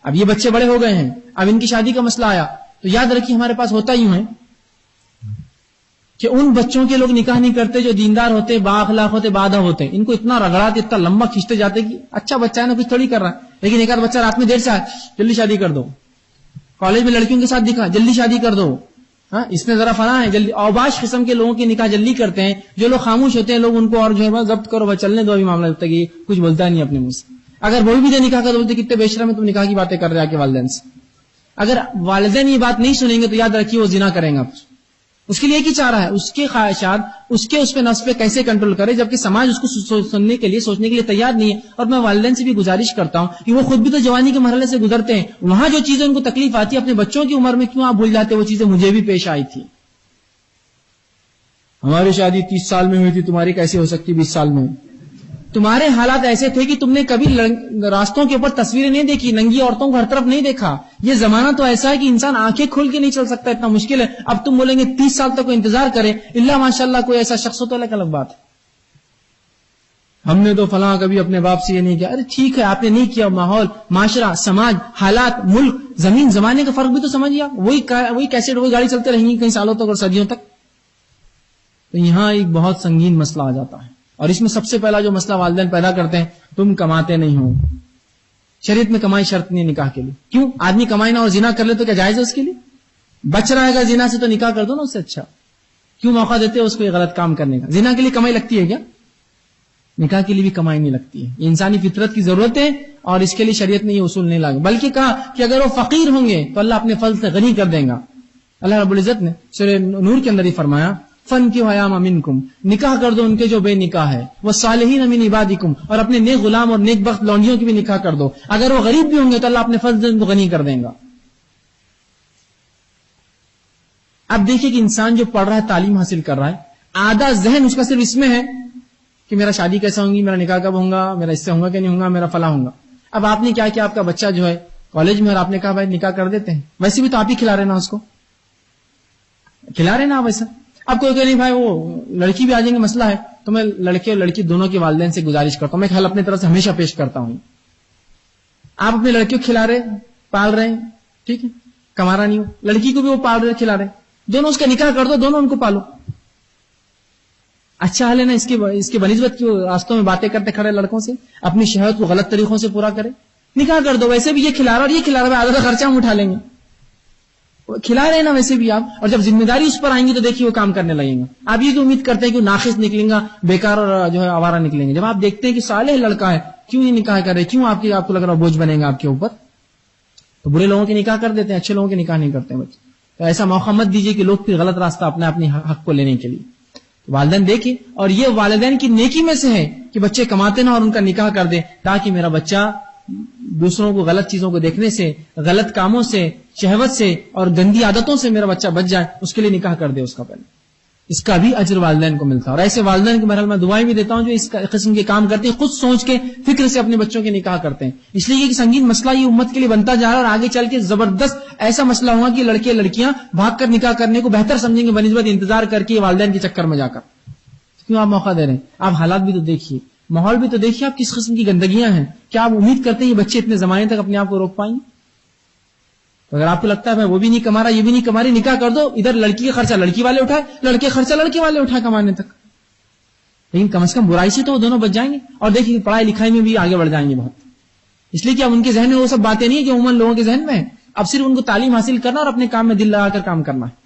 اب یہ بچے بڑے ہو گئے ہیں، اب ان کی شادی کا مسئلہ آیا تو یاد رکھیے ہمارے پاس ہوتا یوں ہے کہ ان بچوں کے لوگ نکاح نہیں کرتے جو دیندار ہوتے، با اخلاق ہوتے، بادہ ہوتے، ان کو اتنا رگڑاتے، اتنا لمبا کھینچتے جاتے کہ اچھا بچہ ہے نا، کچھ تھوڑی کر رہا ہے، لیکن ایک آدھ بچہ رات میں دیر سے آئے، جلدی شادی کر دو، کالج میں لڑکیوں کے ساتھ دکھا، جلدی شادی کر دو، ہاں اس میں ذرا فنا ہے، جلدی. اوباش قسم کے لوگوں کے نکاح جلدی کرتے ہیں. جو لوگ خاموش ہوتے ہیں لوگ ان کو اور جو ہے ضبط کرو، چلنے دو ابھی معاملہ، جب تک یہ کچھ بولتا نہیں اپنے منہ سے. اگر بول بھی دے نکاح کا تو بولتے کتنے بے شرم میں تم نکاح کی باتیں کر رہے ہیں والدین سے. اگر والدین یہ بات نہیں سنیں گے تو یاد رکھیے وہ زنا کریں گا. اس کے لیے ایک ہی چارہ ہے، اس کے خواہشات، اس پہ نفس پہ کیسے کنٹرول کرے، جبکہ سماج اس کو سننے کے لیے، سوچنے کے لیے تیار نہیں ہے. اور میں والدین سے بھی گزارش کرتا ہوں کہ وہ خود بھی تو جوانی کے مرحلے سے گزرتے ہیں، وہاں جو چیزیں ان کو تکلیف آتی ہے اپنے بچوں کی عمر میں کیوں آپ بھول جاتے؟ وہ چیزیں مجھے بھی پیش آئی تھی. ہماری شادی 30 سال میں ہوئی تھی، تمہاری کیسے ہو سکتی 20 سال میں؟ تمہارے حالات ایسے تھے کہ تم نے کبھی راستوں کے اوپر تصویریں نہیں دیکھی، ننگی عورتوں کو ہر طرف نہیں دیکھا. یہ زمانہ تو ایسا ہے کہ انسان آنکھیں کھول کے نہیں چل سکتا، اتنا مشکل ہے. اب تم بولیں گے 30 سال تک انتظار کرے، اللہ ماشاءاللہ کوئی ایسا شخص ہو تو الگ بات ہے. ہم نے تو فلاں کبھی اپنے باپ سے یہ نہیں کیا. ارے ٹھیک ہے آپ نے نہیں کیا، ماحول، معاشرہ، سماج، حالات، ملک، زمین، زمانے کا فرق بھی تو سمجھیے. وہی کیسے وہی گاڑی چلتے رہیں گی کئی سالوں تک اور صدیوں تک. تو یہاں ایک بہت سنگین مسئلہ آ جاتا ہے. اور اس میں سب سے پہلا جو مسئلہ والدین پیدا کرتے ہیں، تم کماتے نہیں ہو. شریعت میں کمائی شرط نہیں ہے نکاح کے لیے. کیوں؟ آدمی کمائی نہ اور زنا کر لے تو کیا جائز ہے اس کے لیے؟ بچ رہا ہے زنا سے تو نکاح کر دو نا اس سے. اچھا کیوں موقع دیتے ہو اس کو یہ غلط کام کرنے کا؟ زنا کے لیے کمائی لگتی ہے کیا؟ نکاح کے لیے بھی کمائی نہیں لگتی ہے. یہ انسانی فطرت کی ضرورت ہے اور اس کے لیے شریعت نے یہ اصول نہیں لاگا. بلکہ کہا کہ اگر وہ فقیر ہوں گے تو اللہ اپنے فضل سے غنی کر دے گا. اللہ رب العزت نے سورہ نور کے اندر ہی فرمایا فن کی حیام منکم، نکاح کر دو ان کے جو بے نکاح ہے، وہ صالحین من عبادکم، اور اپنے نیک غلام اور نیک بخت لونڈیوں کی بھی نکاح کر دو. اگر وہ غریب بھی ہوں گے تو اللہ اپنے فضل سے ان کو غنی کر دے گا. اب دیکھیے کہ انسان جو پڑھ رہا ہے، تعلیم حاصل کر رہا ہے، آدھا ذہن اس کا صرف اس میں ہے کہ میرا شادی کیسا ہوگی، میرا نکاح کب ہوگا، میرا اس سے ہوگا کہ نہیں ہوگا، میرا فلاں ہوگا. اب آپ نے کیا کیا، آپ کا بچہ جو ہے کالج میں اور آپ نے کہا بھائی نکاح کر دیتے ہیں، ویسے بھی تو آپ ہی کھلا رہے نا، اس کو کھلا رہے نا آپ ایسا. اب کوئی کہ نہیں بھائی وہ لڑکی بھی آ جائیں گے، مسئلہ ہے. تو میں لڑکے اور لڑکی دونوں کے والدین سے گزارش کرتا ہوں، میں حل اپنے طرف سے ہمیشہ پیش کرتا ہوں. آپ اپنے لڑکیوں کو کھلا رہے، پال رہے ہیں، ٹھیک ہے، کما رہا نہیں ہو، لڑکی کو بھی وہ پال رہے، کھلا رہے، دونوں اس کا نکاح کر دو، دونوں ان کو پالو. اچھا حل ہے نا اس کے بنسبت کی راستوں میں باتیں کرتے کھڑے لڑکوں سے، اپنی شہوت کو غلط طریقوں سے پورا کرے. نکاح کر دو، ویسے بھی یہ کھلا رہا اور یہ کھلا رہا ہے، آدھا خرچہ ہم اٹھا لیں گے. کھلا رہے نا ویسے بھی آپ، اور جب ذمہ داری اس پر آئیں گی تو دیکھیے وہ کام کرنے لگیں گا. آپ یہ تو امید کرتے ہیں کہ وہ ناقص نکلیں گا، بیکار اور جو ہے آوارہ نکلیں گے. جب آپ دیکھتے ہیں کہ صالح لڑکا ہے، کیوں یہ نکاح کر رہے، کیوں آپ کو لگ رہا بوجھ بنے گا آپ کے اوپر، تو برے لوگوں کے نکاح کر دیتے ہیں، اچھے لوگوں کے نکاح نہیں کرتے بچے. تو ایسا موقع مت دیجیے کہ لوگ پھر غلط راستہ اپنے حق کو لینے کے لیے. والدین دیکھیں، اور یہ والدین کی نیکی میں سے ہے کہ بچے کماتے نہ اور ان کا نکاح کر دیں، تاکہ میرا بچہ دوسروں کو غلط چیزوں کو دیکھنے سے، غلط کاموں سے، شہوت سے اور گندی عادتوں سے میرا بچہ بچ جائے. اس کے لیے نکاح کر دے اس کا پہلے. اس کا بھی اجر والدین کو ملتا ہے. اور ایسے والدین کو بہرحال میں دعائیں بھی دیتا ہوں جو اس قسم کے کام کرتے ہیں، خود سوچ کے فکر سے اپنے بچوں کے نکاح کرتے ہیں. اس لیے کہ سنگین مسئلہ یہ امت کے لیے بنتا جا رہا ہے اور آگے چل کے زبردست ایسا مسئلہ ہوگا کہ لڑکے لڑکیاں بھاگ کر نکاح کرنے کو بہتر سمجھیں گے بنسبت انتظار کر کے والدین کے چکر میں جا کر. کیوں آپ موقع دے رہے ہیں؟ آپ حالات بھی تو دیکھیے، ماحول بھی تو دیکھیے، آپ کس قسم کی گندگیاں ہیں. کیا آپ امید کرتے ہیں یہ بچے اتنے زمانے تک اپنے آپ کو روک پائیں گے؟ تو اگر آپ کو لگتا ہے میں وہ بھی نہیں کما رہا، یہ بھی نہیں کما رہی، نکاح کر دو. ادھر لڑکی کا خرچہ لڑکی والے اٹھائے، لڑکے خرچہ لڑکے والے اٹھائے کمانے تک. لیکن کم از کم برائی سے تو وہ دونوں بچ جائیں گے. اور دیکھیے پڑھائی لکھائی میں بھی آگے بڑھ جائیں گے بہت. اس لیے کہ اب ان کے ذہن میں وہ سب باتیں نہیں ہے کہ عموماً لوگوں کے ذہن میں ہے. اب صرف ان کو تعلیم حاصل کرنا اور اپنے کام میں دل لگا کر کام کرنا ہے.